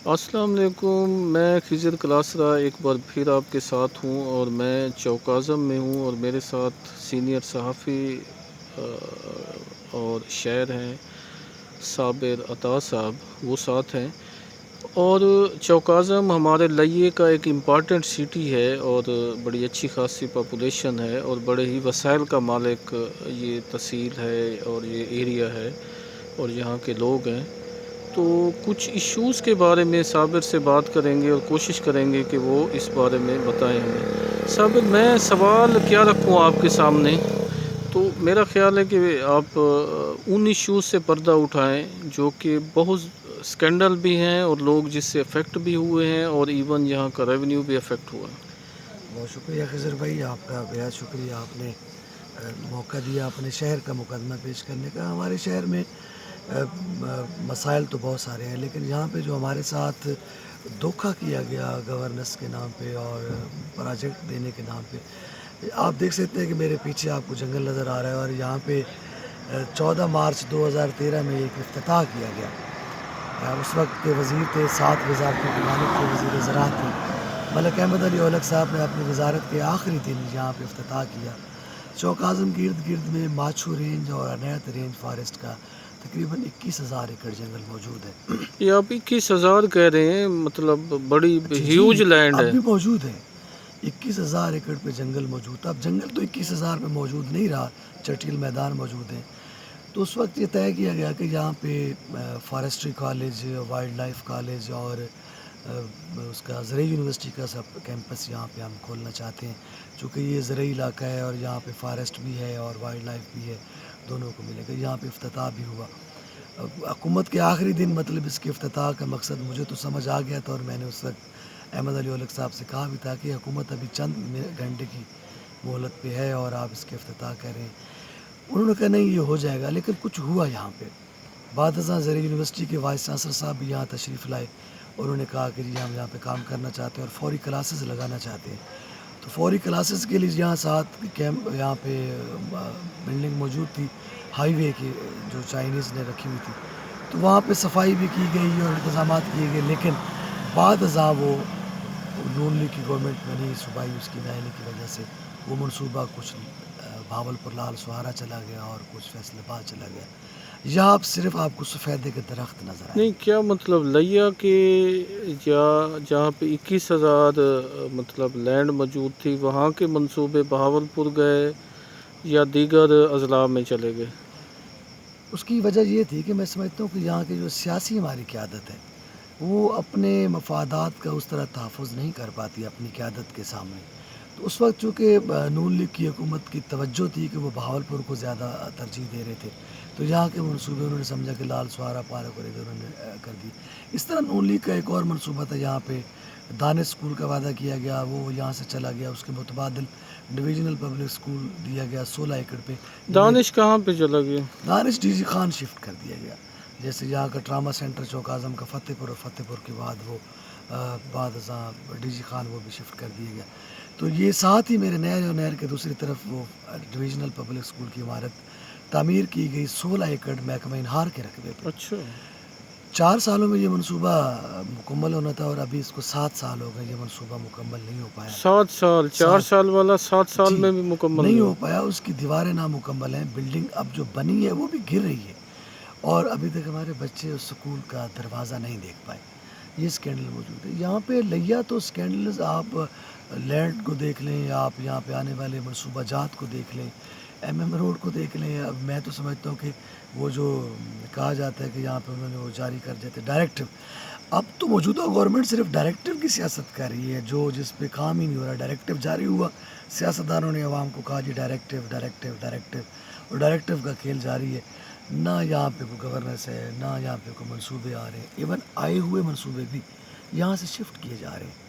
السلام علیکم، میں خضر کلاسرا ایک بار پھر آپ کے ساتھ ہوں، اور میں چوک اعظم میں ہوں، اور میرے ساتھ سینئر صحافی اور شاعر ہیں صابر عطا صاحب، وہ ساتھ ہیں۔ اور چوک اعظم ہمارے لیے کا ایک امپارٹنٹ سٹی ہے، اور بڑی اچھی خاصی پاپولیشن ہے، اور بڑے ہی وسائل کا مالک یہ تحصیل ہے اور یہ ایریا ہے اور یہاں کے لوگ ہیں۔ تو کچھ ایشوز کے بارے میں صابر سے بات کریں گے اور کوشش کریں گے کہ وہ اس بارے میں بتائیں ہمیں۔ صابر، میں سوال کیا رکھوں آپ کے سامنے؟ تو میرا خیال ہے کہ آپ ان ایشوز سے پردہ اٹھائیں جو کہ بہت اسکینڈل بھی ہیں اور لوگ جس سے افیکٹ بھی ہوئے ہیں، اور ایون یہاں کا ریونیو بھی افیکٹ ہوا ہے۔ بہت شکریہ خضر بھائی، آپ کا بہت شکریہ، آپ نے موقع دیا اپنے شہر کا مقدمہ پیش کرنے کا۔ ہمارے شہر میں مسائل تو بہت سارے ہیں، لیکن یہاں پہ جو ہمارے ساتھ دھوکہ کیا گیا گورننس کے نام پہ اور پروجیکٹ دینے کے نام پہ، آپ دیکھ سکتے ہیں کہ میرے پیچھے آپ کو جنگل نظر آ رہا ہے، اور یہاں پہ 14 مارچ 2013 میں ایک افتتاح کیا گیا۔ اس وقت کے وزیر تھے، 7 وزارتوں کے مالک تھے، وزیر زراعت تھے ملک احمد علی اولک صاحب نے اپنی وزارت کے آخری دن یہاں پہ افتتاح کیا۔ چوک اعظم کے ارد گرد میں ماچھو رینج اور عنایت رینج فارسٹ کا تقریباً 21,000 ایکڑ جنگل موجود ہے۔ یہ آپ 21,000 کہہ رہے ہیں، مطلب بڑی جی، ہیوج لینڈ اب ہے۔ بھی موجود ہے، 21,000 ایکڑ پہ جنگل موجود تھا۔ اب جنگل تو 21,000 پہ موجود نہیں رہا، چٹیل میدان موجود ہیں۔ تو اس وقت یہ طے کیا گیا کہ یہاں پہ forestry college, wildlife college اور اس کا زرعی یونیورسٹی کا سب کیمپس یہاں پہ ہم کھولنا چاہتے ہیں، چونکہ یہ زرعی علاقہ ہے اور یہاں پہ فارسٹ بھی ہے اور وائلڈ لائف بھی ہے، دونوں کو ملے گا۔ یہاں پہ افتتاح بھی ہوا حکومت کے آخری دن، مطلب اس کے افتتاح کا مقصد مجھے تو سمجھ آ گیا تھا، اور میں نے اس وقت احمد علی اولک صاحب سے کہا بھی تھا کہ حکومت ابھی چند گھنٹے کی مہلت پہ ہے اور آپ اس کے افتتاح کریں۔ انہوں نے کہا نہیں، یہ ہو جائے گا، لیکن کچھ ہوا یہاں پہ۔ بعد ازاں زرعی یونیورسٹی کے وائس چانسلر صاحب بھی یہاں تشریف لائے، اور انہوں نے کہا کہ جی ہم یہاں پہ کام کرنا چاہتے ہیں اور فوری کلاسز لگانا چاہتے ہیں۔ تو فوری کلاسز کے لیے یہاں 7 کیمپ یہاں پہ بلڈنگ موجود تھی ہائی وے کی، جو چائنیز نے رکھی ہوئی تھی، تو وہاں پہ صفائی بھی کی گئی اور انتظامات کیے گئے، لیکن بعد ازاں وہ نون لیگ کی گورنمنٹ بنی، صوبائی اس کی نااہلی کی وجہ سے وہ منصوبہ کچھ بھاولپور لال سہارا چلا گیا اور کچھ فیصل آباد چلا گیا۔ یہاں صرف آپ کو سفیدے کے درخت نظر آئیں نہیں، گے۔ کیا مطلب لیا کہ یا جہاں پہ 21,000 مطلب لینڈ موجود تھی، وہاں کے منصوبے بہاولپور گئے یا دیگر اضلاع میں چلے گئے؟ اس کی وجہ یہ تھی کہ میں سمجھتا ہوں کہ یہاں کی جو سیاسی ہماری قیادت ہے، وہ اپنے مفادات کا اس طرح تحفظ نہیں کر پاتی اپنی قیادت کے سامنے۔ تو اس وقت چونکہ نون لیگ کی حکومت کی توجہ تھی کہ وہ بہاولپور کو زیادہ ترجیح دے رہے تھے، تو یہاں کے منصوبے انہوں نے سمجھا کہ لال سہارا پارک اور ادھر انہوں نے کر دی۔ اس طرح نون لیگ کا ایک اور منصوبہ تھا، یہاں پہ دانش اسکول کا وعدہ کیا گیا، وہ یہاں سے چلا گیا۔ اس کے متبادل ڈویژنل پبلک اسکول دیا گیا 16 ایکڑ پہ۔ دانش کہاں پہ چلا گیا؟ دانش ڈی جی خان شفٹ کر دیا گیا، جیسے یہاں کا ٹراما سینٹر چوک اعظم کا فتح پور، اور فتح پور کے بعد وہ بعد ازاں ڈی جی خان وہ بھی شفٹ کر دیا گیا۔ تو یہ ساتھ ہی میرے نہر اور نہر کے دوسری طرف وہ ڈویژنل پبلک اسکول کی عمارت تعمیر کی گئی 16 ایکڑ محکمہ انہار کے رقبے پہ۔ اچھا، 4 سالوں میں یہ منصوبہ مکمل ہونا تھا، اور ابھی اس کو 7 سال ہو گئے، یہ منصوبہ مکمل نہیں ہو پایا۔ 7 سال؟ 4 سال والا 7 سال جی میں بھی مکمل نہیں نہیں ہو ہوا؟ پایا، اس کی دیواریں نامکمل ہیں، بلڈنگ اب جو بنی ہے وہ بھی گر رہی ہے، اور ابھی تک ہمارے بچے اس سکول کا دروازہ نہیں دیکھ پائے۔ یہ سکینڈل موجود ہے یہاں پہ۔ لیا تو سکینڈلز آپ لینڈ کو دیکھ لیں، آپ یہاں پہ آنے والے منصوبہ جات کو دیکھ لیں، ایم روڈ کو دیکھ لیں۔ اب میں تو سمجھتا ہوں کہ وہ جو کہا جاتا ہے کہ یہاں پہ انہوں نے وہ جاری کر دیتے ڈائریکٹو، اب تو موجودہ گورنمنٹ صرف ڈائریکٹو کی سیاست کر رہی ہے، جو جس پہ کام ہی نہیں ہو رہا۔ ڈائریکٹو جاری ہوا، سیاستدانوں نے عوام کو کہا جی ڈائریکٹو ڈائریکٹو ڈائریکٹو، اور ڈائریکٹو کا کھیل جاری ہے۔ نہ یہاں پہ کوئی گورننس ہے، نہ یہاں پہ کوئی منصوبے آ رہے ہیں، ایون آئے ہوئے منصوبے بھی یہاں سے شفٹ کیے جا رہے ہیں۔